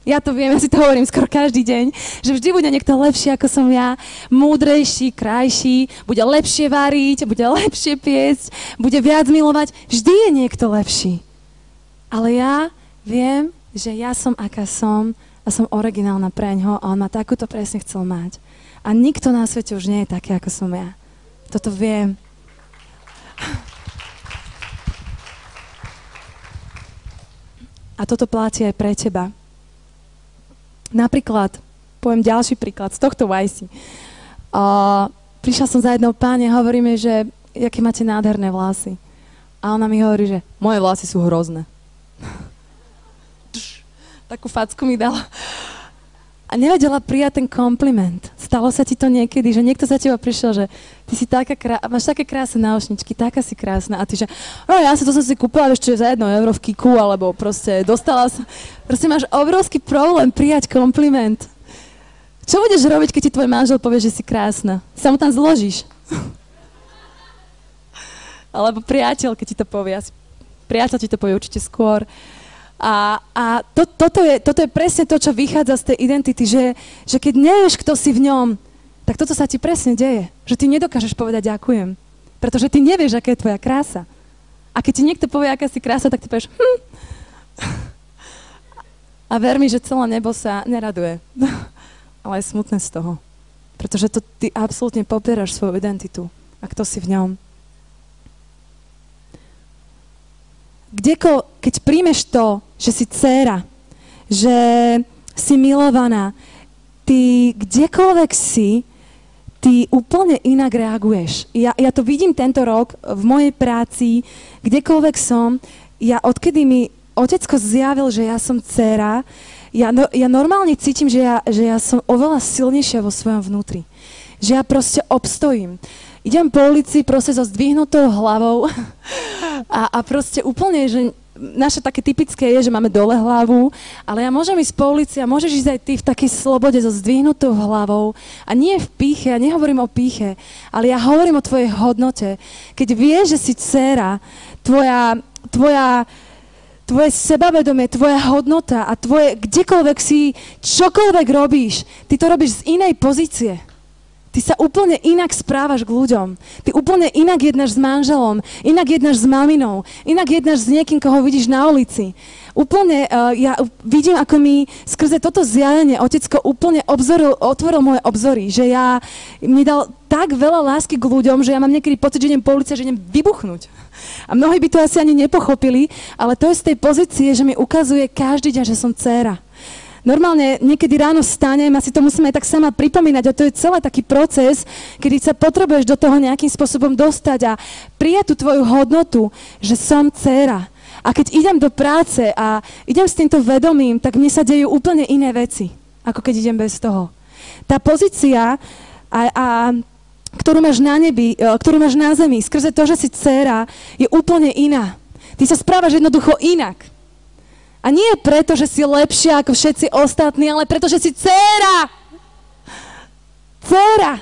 Ja to viem, ja si to hovorím skoro každý deň, že vždy bude niekto lepší ako som ja, múdrejší, krajší, bude lepšie variť, bude lepšie piecť, bude viac milovať. Vždy je niekto lepší. Ale ja viem, že ja som aká som a som originálna preňho a on ma takúto presne chcel mať. A nikto na svete už nie je taký, ako som ja. Toto viem. A toto platí aj pre teba. Napríklad, poviem ďalší príklad z tohto YC. Prišla som za jednou páne a hovoríme, že aké máte nádherné vlasy. A ona mi hovorí, že moje vlasy sú hrozné. Takú facku mi dala. a nevedela prijať ten kompliment. Stalo sa ti to niekedy, že niekto za teba prišiel, že ty si máš také krásne náušničky, taká si krásna a ty že, no ja to som si kúpila ešte za 1 euro v Kiku, alebo proste dostala som, proste máš obrovský problém prijať kompliment. Čo budeš robiť, keď ti tvoj manžel povie, že si krásna? Sa mu tam zložíš. Alebo priateľ, keď ti to povie, priateľ ti to povie určite skôr. Toto je presne to, čo vychádza z tej identity, že keď nevieš, kto si v ňom, tak toto sa ti presne deje. Že ty nedokážeš povedať ďakujem. Pretože ty nevieš, aká je tvoja krása. A keď ti niekto povie, aká si krása, tak ty povieš A ver mi, že celé nebo sa neraduje. Ale je smutné z toho. Pretože to ty absolútne popieraš svoju identitu. A kto si v ňom. Keď príjmeš to, že si dcéra, že si milovaná, ty kdekoľvek si, ty úplne inak reaguješ. Ja to vidím tento rok v mojej práci, kdekoľvek som. Odkedy mi otecko zjavil, že ja som dcéra, ja normálne cítim, že ja som oveľa silnejšia vo svojom vnútri. Že ja proste obstojím. Idem po ulici proste so zdvihnutou hlavou a proste úplne, že naše také typické je, že máme dole hlavu, ale ja môžem ísť po ulici a môžeš ísť aj ty v takej slobode so zdvihnutou hlavou a nie v pýche, ja nehovorím o pýche, ale ja hovorím o tvojej hodnote. Keď vieš, že si dcéra, tvoje sebavedomie, tvoja hodnota a kdekoľvek si, čokoľvek robíš, ty to robíš z inej pozície. Ty sa úplne inak správaš k ľuďom. Ty úplne inak jednáš s manželom, inak jednáš s maminou, inak jednáš s niekým, koho vidíš na ulici. Úplne, ja vidím, ako mi skrze toto zjavenie otecko úplne otvoril moje obzory, že mi dal tak veľa lásky k ľuďom, že ja mám niekedy pocit, že idem po ulici, že idem vybuchnúť. A mnohí by to asi ani nepochopili, ale to je z tej pozície, že mi ukazuje každý deň, že som dcéra. Normálne niekedy ráno vstanem a si to musím aj tak sama pripomínať a to je celý taký proces, kedy sa potrebuješ do toho nejakým spôsobom dostať a prijať tú tvoju hodnotu, že som dcéra. A keď idem do práce a idem s týmto vedomím, tak mne sa dejú úplne iné veci, ako keď idem bez toho. Tá pozícia, ktorú máš na nebi, ktorú máš na zemi, skrze to, že si dcéra, je úplne iná. Ty sa správaš jednoducho inak. A nie preto, že si lepšia ako všetci ostatní, ale preto, že si dcéra. Dcéra.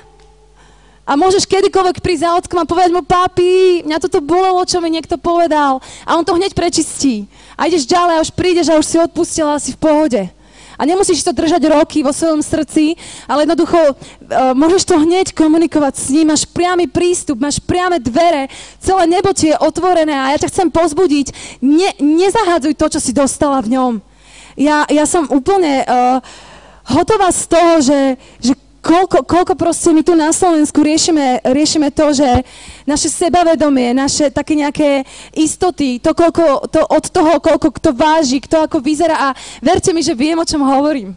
A môžeš kedykoľvek prísť za ockom a povedať mu, papi, mňa toto bolelo, čo mi niekto povedal. A on to hneď prečistí. A ideš ďalej a už prídeš a už si odpustila, a si v pohode. A nemusíš to držať roky vo svojom srdci, ale jednoducho môžeš to hneď komunikovať s ním, máš priamy prístup, máš priame dvere, celé nebo ti je otvorené a ja ťa chcem povzbudiť, nezahádzuj to, čo si dostala v ňom. Ja som úplne hotová z toho, že koľko proste my tu na Slovensku riešime to, že naše sebavedomie, naše také nejaké istoty, to od toho, koľko kto váži, kto ako vyzerá a verte mi, že viem, o čom hovorím.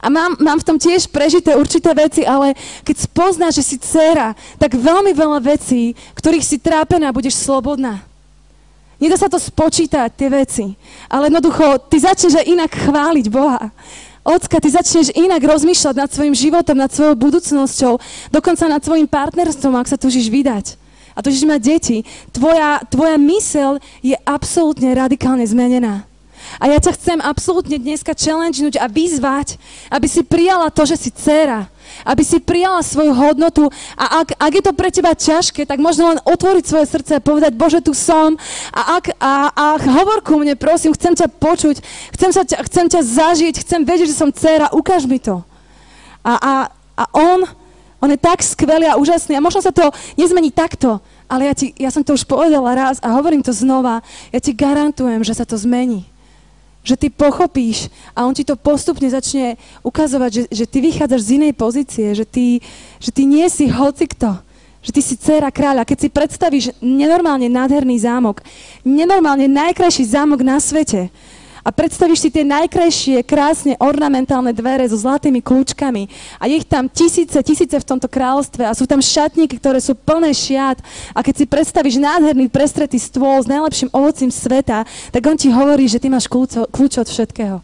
A mám v tom tiež prežité určité veci, ale keď spoznáš, že si dcéra, tak veľmi veľa vecí, ktorých si trápená, budeš slobodná. Nedá sa to spočítať, tie veci, ale jednoducho, ty začneš aj inak chváliť Boha. Ocka, ty začneš inak rozmýšľať nad svojim životom, nad svojou budúcnosťou, dokonca nad svojim partnerstvom, ak sa túžiš vydať. A túžiš mať deti. Tvoja myseľ je absolútne radikálne zmenená. A ja ťa chcem absolútne dneska challengenúť a vyzvať, aby si prijala to, že si dcéra. Aby si prijala svoju hodnotu a ak je to pre teba ťažké, tak možno len otvoriť svoje srdce a povedať, Bože, tu som a hovor ku mne, prosím, chcem ťa počuť, chcem ťa zažiť, chcem vedieť, že som dcéra, ukáž mi to. A on je tak skvelý a úžasný a možno sa to nezmení takto, ale ja som to už povedala raz a hovorím to znova, ja ti garantujem, že sa to zmení. Že ty pochopíš a on ti to postupne začne ukazovať, že ty vychádzaš z inej pozície, že ty nie si hocikto, že ty si dcéra kráľa. Keď si predstavíš nenormálne nádherný zámok, nenormálne najkrajší zámok na svete a predstavíš si tie najkrajšie, krásne ornamentálne dvere so zlatými kľúčkami a je ich tam tisíce v tomto kráľovstve a sú tam šatníky, ktoré sú plné šiat a keď si predstavíš nádherný prestretý stôl s najlepším ovocím sveta, tak on ti hovorí, že ty máš kľúč od všetkého.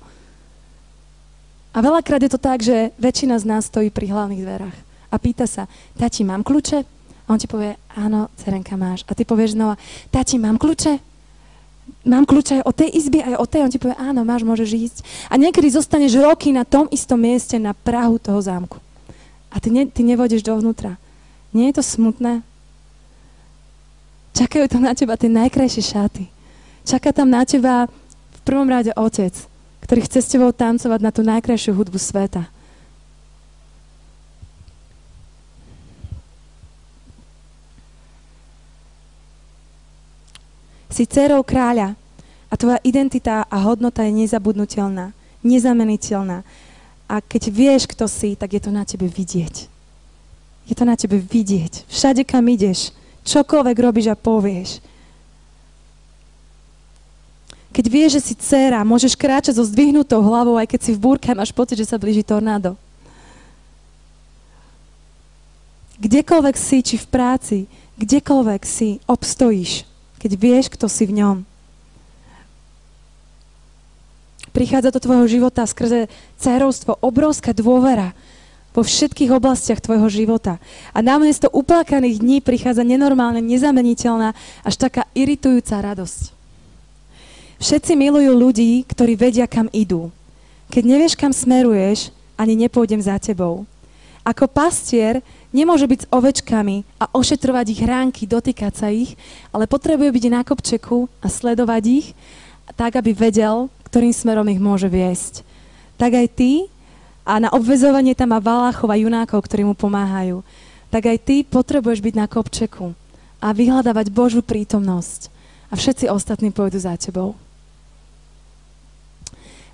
A veľakrát je to tak, že väčšina z nás stojí pri hlavných dverách a pýta sa, tati, mám kľúče? A on ti povie, áno, dcerenka, máš. A ty povieš znova, tati, mám kľúče? Mám kľúče aj od tej izby, aj od tej? On ti povie, áno, máš, môžeš ísť. A niekedy zostaneš roky na tom istom mieste, na prahu toho zámku. A ty nevôjdeš dovnútra. Nie je to smutné? Čakajú tam na teba tie najkrajšie šaty. Čaká tam na teba v prvom rade otec, ktorý chce s tebou tancovať na tú najkrajšiu hudbu sveta. Si dcérou kráľa a tvoja identita a hodnota je nezabudnutelná, nezameniteľná. A keď vieš, kto si, tak je to na tebe vidieť. Je to na tebe vidieť. Všade, kam ideš, čokoľvek robíš a povieš. Keď vieš, že si dcéra, môžeš kráčať so zdvihnutou hlavou, aj keď si v búrke a máš pocit, že sa blíži tornádo. Kdekoľvek si, či v práci, kdekoľvek si, obstojíš, keď vieš, kto si v ňom. Prichádza do tvojho života skrze dcérovstvo obrovská dôvera vo všetkých oblastiach tvojho života. A namiesto uplakaných dní prichádza nenormálne, nezameniteľná, až taká iritujúca radosť. Všetci milujú ľudí, ktorí vedia, kam idú. Keď nevieš, kam smeruješ, ani nepôjdem za tebou. Ako pastier nemôže byť s ovečkami a ošetrovať ich ránky, dotýkať sa ich, ale potrebuje byť na kopčeku a sledovať ich, tak, aby vedel, ktorým smerom ich môže viesť. Tak aj ty, a na obväzovanie tam má valáchov a junákov, ktorí mu pomáhajú, tak aj ty potrebuješ byť na kopčeku a vyhľadávať Božiu prítomnosť. A všetci ostatní pôjdu za tebou.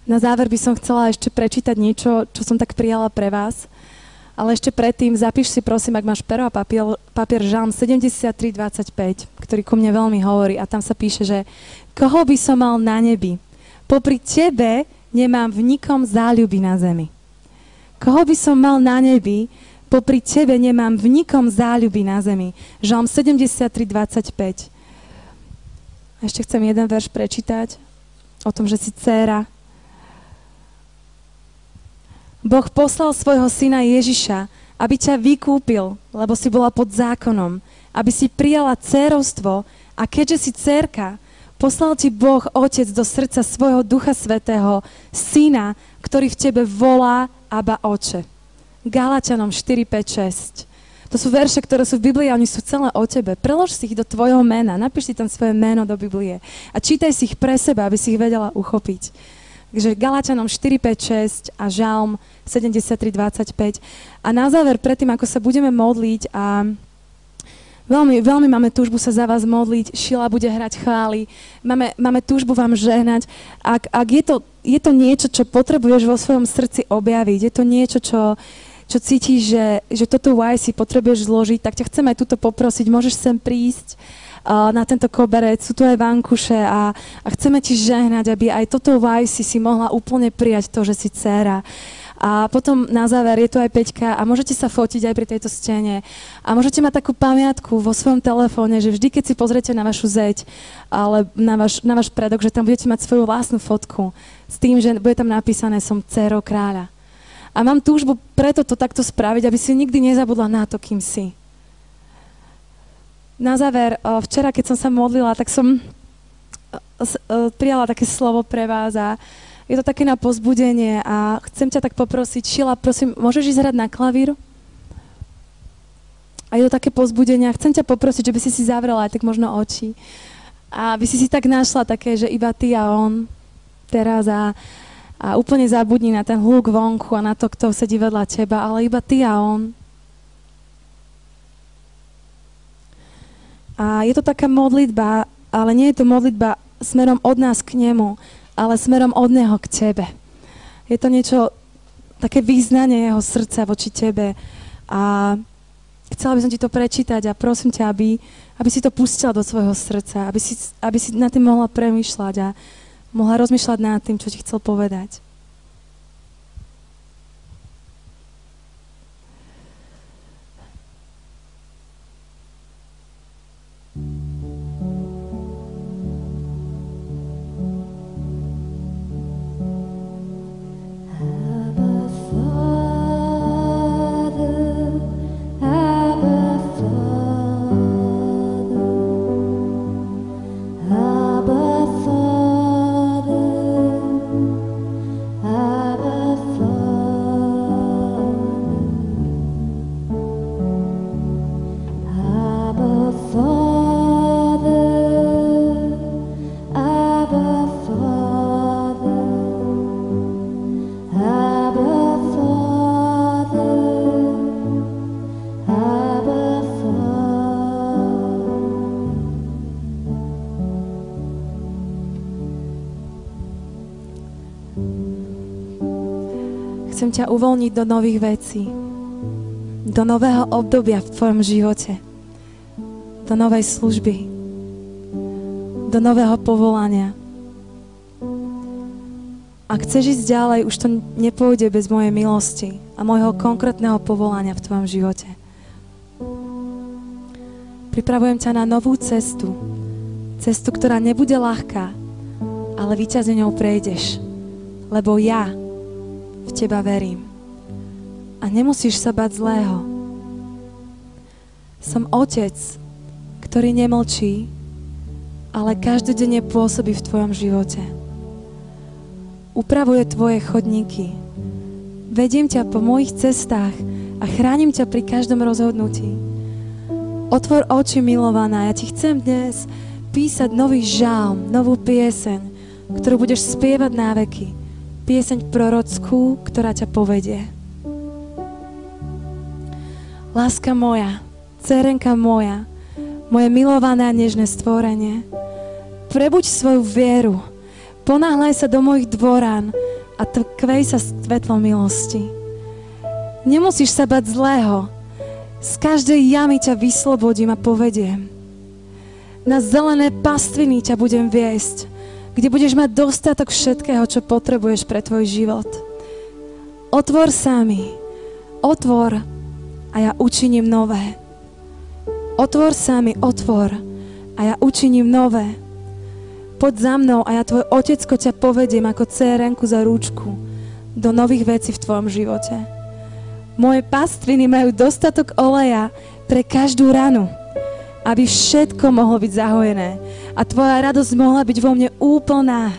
Na záver by som chcela ešte prečítať niečo, čo som tak prijala pre vás. Ale ešte predtým zapíš si, prosím, ak máš pero a papier Žalm 73:25, ktorý ku mne veľmi hovorí. A tam sa píše, že koho by som mal na nebi? Popri tebe nemám v nikom záľuby na zemi. Koho by som mal na nebi? Popri tebe nemám v nikom záľuby na zemi. Žalm 73:25. A ešte chcem jeden verš prečítať o tom, že si dcéra. Boh poslal svojho syna Ježiša, aby ťa vykúpil, lebo si bola pod zákonom, aby si prijala dcérovstvo a keďže si dcérka, poslal ti Boh Otec do srdca svojho Ducha Svätého, syna, ktorý v tebe volá Abba Oče. Galatianom 4, 5, 6. To sú verše, ktoré sú v Biblii a oni sú celé o tebe. Prelož si ich do tvojho mena, napíš si tam svoje meno do Biblie a čítaj si ich pre seba, aby si ich vedela uchopiť. Takže Galatianom 4, 5, 6 a Žalm 73, 25. A na záver, predtým, ako sa budeme modliť a veľmi máme túžbu sa za vás modliť, Šila bude hrať chvály, máme túžbu vám žehnať. Ak je to niečo, čo potrebuješ vo svojom srdci objaviť, je to niečo, čo cítiš, že toto YC potrebuješ zložiť, tak ťa chcem aj tuto poprosiť, môžeš sem prísť na tento koberec, sú tu aj vankuše a chceme ti žehnať, aby aj toto YC si mohla úplne prijať to, že si dcéra. A potom na záver je tu aj Peťka a môžete sa fotiť aj pri tejto stene. A môžete mať takú pamiatku vo svojom telefóne, že vždy, keď si pozriete na vašu zeď, ale na váš predok, že tam budete mať svoju vlastnú fotku s tým, že bude tam napísané som dcérou kráľa. A mám túžbu preto to takto spraviť, aby si nikdy nezabudla na to, kým si. Na záver, včera, keď som sa modlila, tak som prijala také slovo pre vás a je to také na povzbudenie a chcem ťa tak poprosiť, Šila, prosím, môžeš ísť hrať na klavír? A je to také povzbudenie a chcem ťa poprosiť, že by si zavrela aj tak možno oči a by si tak našla také, že iba ty a on teraz a úplne zabudni na ten hluk vonku a na to, kto sedí vedľa teba, ale iba ty a on. A je to taká modlitba, ale nie je to modlitba smerom od nás k nemu, ale smerom od neho k tebe. Je to niečo, také vyznanie jeho srdca voči tebe. A chcela by som ti to prečítať a prosím ťa, aby si to pustila do svojho srdca, aby si nad tým mohla premýšľať a mohla rozmýšľať nad tým, čo ti chcel povedať. Abba chcem ťa uvoľniť do nových vecí, do nového obdobia v tvojom živote, do novej služby, do nového povolania. Ak chceš ísť ďalej, už to nepôjde bez mojej milosti a môjho konkrétneho povolania v tvojom živote. Pripravujem ťa na novú cestu. Cestu, ktorá nebude ľahká, ale víťazne ňou prejdeš. Lebo ja v teba verím. A nemusíš sa bať zlého. Som otec, ktorý nemlčí, ale každodenne pôsobí v tvojom živote. Upravuje tvoje chodníky. Vediem ťa po mojich cestách a chránim ťa pri každom rozhodnutí. Otvor oči, milovaná, ja ti chcem dnes písať nový žalm, novú pieseň, ktorú budeš spievať na veky. Pieseň prorockú, ktorá ťa povedie. Láska moja, dcerenka moja, moje milované a nežné stvorenie, prebuď svoju vieru, ponáhľaj sa do mojich dvorán a kvej sa svetlom milosti. Nemusíš sa bať zlého, z každej jamy ťa vyslobodím a povediem. Na zelené pastviny ťa budem viesť, kde budeš mať dostatok všetkého, čo potrebuješ pre tvoj život. Otvor sa mi, otvor a ja učiním nové. Otvor sa mi, otvor a ja učiním nové. Poď za mnou a ja tvoj otecko ťa povediem ako dcérenku za rúčku do nových vecí v tvojom živote. Moje pastviny majú dostatok oleja pre každú ranu, aby všetko mohlo byť zahojené a tvoja radosť mohla byť vo mne úplná.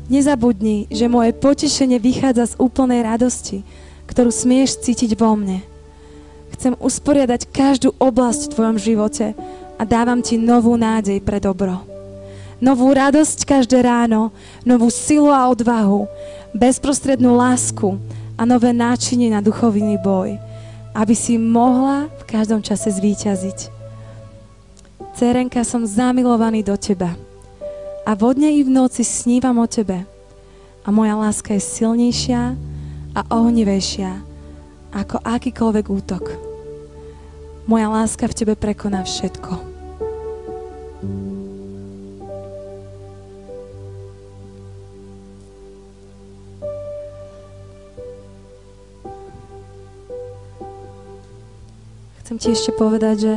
Nezabudni, že moje potešenie vychádza z úplnej radosti, ktorú smieš cítiť vo mne. Chcem usporiadať každú oblasť v tvojom živote a dávam ti novú nádej pre dobro. Novú radosť každé ráno, novú silu a odvahu, bezprostrednú lásku a nové náčinie na duchovný boj, aby si mohla v každom čase zvíťaziť. Dcerenka, som zamilovaný do teba a vodne i v noci snívam o tebe a moja láska je silnejšia a ohnivejšia ako akýkoľvek útok. Moja láska v tebe prekoná všetko. Chcem ti ešte povedať, že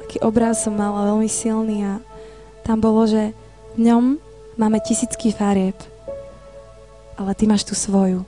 taký obraz som mala veľmi silný a tam bolo, že v ňom máme tisícky farieb, ale ty máš tú svoju.